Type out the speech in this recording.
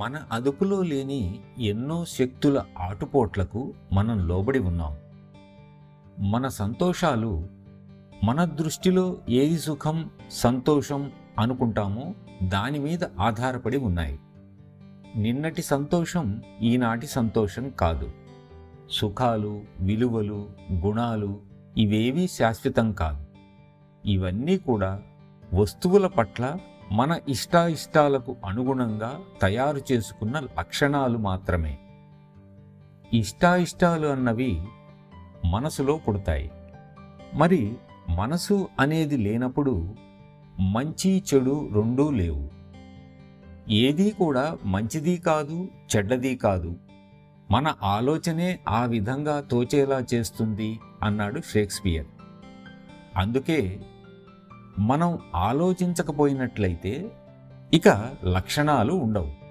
మన అదుపులో లేని ఎన్నో శక్తుల ఆటుపోట్లకు మనం లోబడి ఉన్నాం. మన సంతోషాలు, మన దృష్టిలో ఏది సుఖం, సంతోషం అనుకుంటామో దాని మీద ఆధారపడి ఉన్నాయి. నిన్నటి సంతోషం ఈనాటి సంతోషం కాదు. సుఖాలు, విలువలు, గుణాలు ఇవేవీ శాశ్వతం కాదు. ఇవన్నీ కూడా వస్తువుల పట్ల మన ఇష్టాయిష్టాలకు అనుగుణంగా తయారు చేసుకున్న లక్షణాలు మాత్రమే. ఇష్టాయిష్టాలు అన్నవి మనసులో పుడతాయి. మరి మనసు అనేది లేనప్పుడు మంచి చెడు రెండూ లేవు. ఏదీ కూడా మంచిది కాదు, చెడ్డది కాదు. మన ఆలోచనే ఆ విధంగా తోచేలా చేస్తుంది అన్నాడు షేక్స్పియర్. అందుకే మనం ఆలోచించకపోయినట్లయితే ఇక లక్షణాలు ఉండవు.